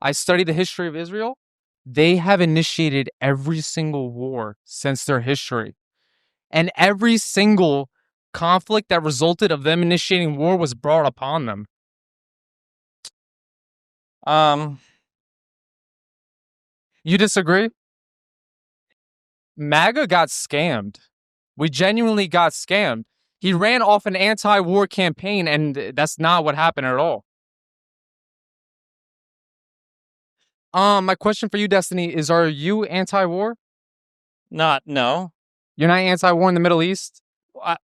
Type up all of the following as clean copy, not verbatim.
I study the history of Israel. They have initiated every single war since their history. And every single conflict that resulted of them initiating war was brought upon them. Um, You disagree? MAGA got scammed. We genuinely got scammed. He ran off an anti-war campaign, and that's not what happened at all. My question for you, Destiny, is: are you anti-war? no. You're not anti-war in the Middle East?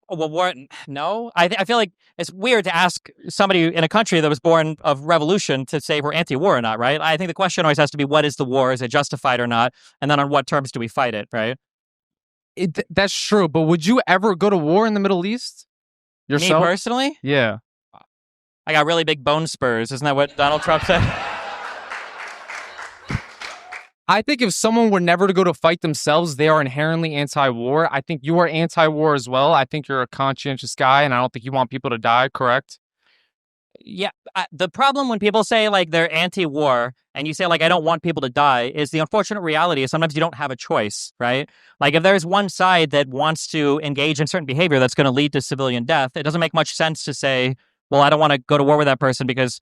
Well, war, no. I feel like it's weird to ask somebody in a country that was born of revolution to say we're anti-war or not, right? I think the question always has to be, what is the war? Is it justified or not? And then on what terms do we fight it, right? That's true, but would you ever go to war in the Middle East Me yourself? personally, Yeah. I got really big bone spurs. Isn't that what Donald Trump said? I think if someone were never to go to fight themselves, they are inherently anti-war. I think you are anti-war as well. I think you're a conscientious guy, and I don't think you want people to die, correct? Yeah. The problem when people say like they're anti-war and you say like I don't want people to die is the unfortunate reality is sometimes you don't have a choice, right? Like if there's one side that wants to engage in certain behavior that's going to lead to civilian death, it doesn't make much sense to say, well, I don't want to go to war with that person because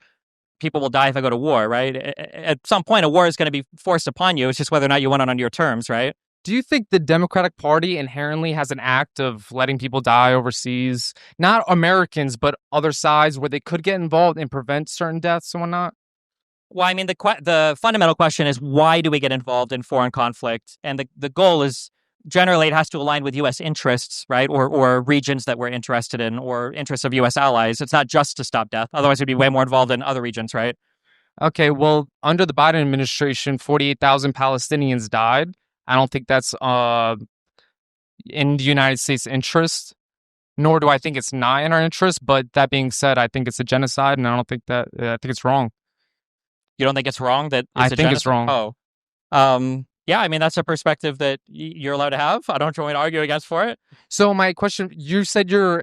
people will die if I go to war, right? At some point, a war is going to be forced upon you. It's just whether or not you want it on your terms, right? Do you think the Democratic Party inherently has an act of letting people die overseas? Not Americans, but other sides where they could get involved and prevent certain deaths and whatnot? Well, I mean, the fundamental question is why do we get involved in foreign conflict? And the goal is generally it has to align with U.S. interests, right? Or regions that we're interested in or interests of U.S. allies. It's not just to stop death. Otherwise, we'd be way more involved in other regions, right? Okay, well, under the Biden administration, 48,000 Palestinians died. I don't think that's in the United States' interest, nor do I think it's not in our interest. But that being said, I think it's a genocide, and I don't think that, I think it's wrong. You don't think it's wrong that I it's a think it's genocide? wrong. Oh, yeah. I mean, that's a perspective that you're allowed to have. I don't want to argue against for it. So my question, you said you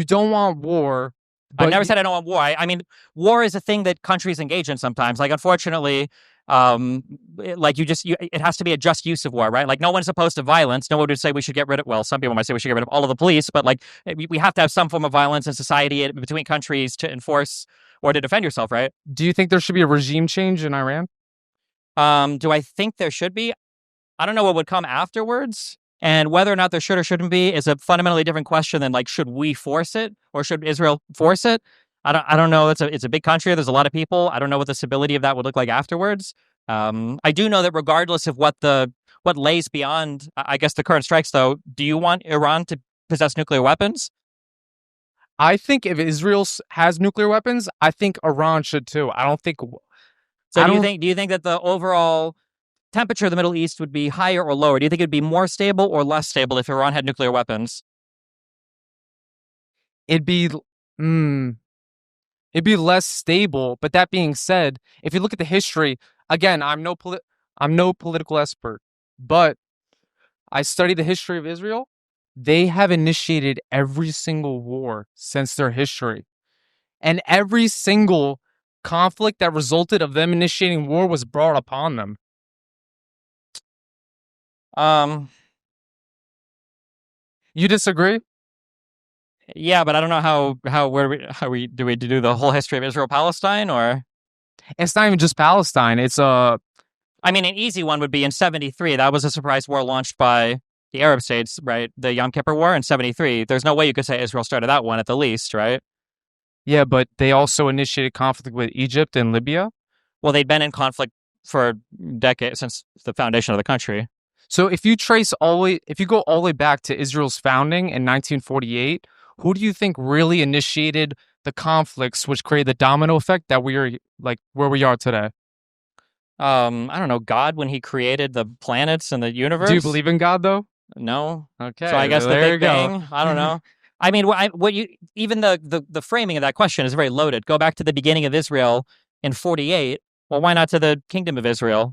don't want war, I've but never said I don't want war. I mean, war is a thing that countries engage in sometimes. Like, unfortunately, it has to be a just use of war, right? Like, no one's opposed to violence. No one would say we should get rid of. Well, some people might say we should get rid of all of the police, but like, we have to have some form of violence in society between countries to enforce or to defend yourself, right? do you think there should be a regime change in Iran? Do I think there should be? I don't know what would come afterwards. And whether or not there should or shouldn't be is a fundamentally different question than like, should we force it or should Israel force it? I don't know. It's a big country. There's a lot of people. I don't know what the stability of that would look like afterwards. I do know that regardless of what lays beyond, I guess the current strikes, though, do you want Iran to possess nuclear weapons? I think if Israel has nuclear weapons, I think Iran should too. So I don't, do you think that the overall temperature of the Middle East would be higher or lower? Do you think it'd be more stable or less stable if Iran had nuclear weapons? it'd be, mm, it'd be less stable. But that being said, if you look at the history, again, I'm no political expert, but I study the history of Israel. They have initiated every single war since their history. And every single conflict that resulted of them initiating war was brought upon them. Um, You disagree? yeah, but I don't know how we do the whole history of Israel Palestine or It's not even just Palestine. It's I mean an easy one would be in 73. That was a surprise war launched by the Arab states, right? The Yom Kippur War in 73. There's no way you could say Israel started that one at the least, right? yeah, but they also initiated conflict with Egypt and Libya. Well, they'd been in conflict for decades since the foundation of the country. So if you go all the way back to Israel's founding in 1948, who do you think really initiated the conflicts which created the domino effect that we are like where we are today? I don't know, God when he created the planets and the Do you universe? believe in God though? No. So I Okay, guess the there you Big go. Bang. I don't know. I mean, what you even the framing of that question is very loaded. Go back to the beginning of Israel in 48. Well, why not to the Kingdom of Israel?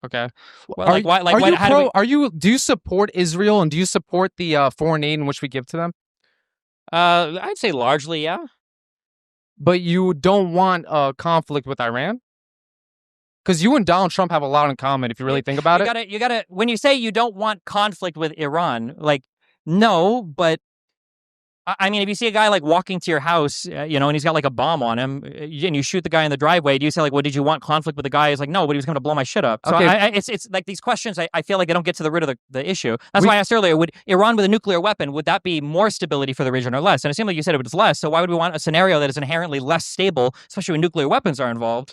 Okay. Well, like why? Like Are what? you How do we? pro? Are you do you support Israel and do you support the foreign aid in which we give to them? I'd say largely, yeah. But you don't want a conflict with Iran? Because you and Donald Trump have a lot in common if you really think about it. You gotta. When you say you don't want conflict with Iran, like no, but I mean, if you see a guy like walking to your house, and he's got like a bomb on him, and you shoot the guy in the driveway, do you say like, "Well, did you want conflict with the guy?" He's like, "No, but he was going to blow my shit up." So Okay. it's like these questions. I feel like they don't get to the root of the issue. That's why I asked earlier: would Iran with a nuclear weapon, would that be more stability for the region or less? And it seemed like you said it was less. So why would we want a scenario that is inherently less stable, especially when nuclear weapons are involved?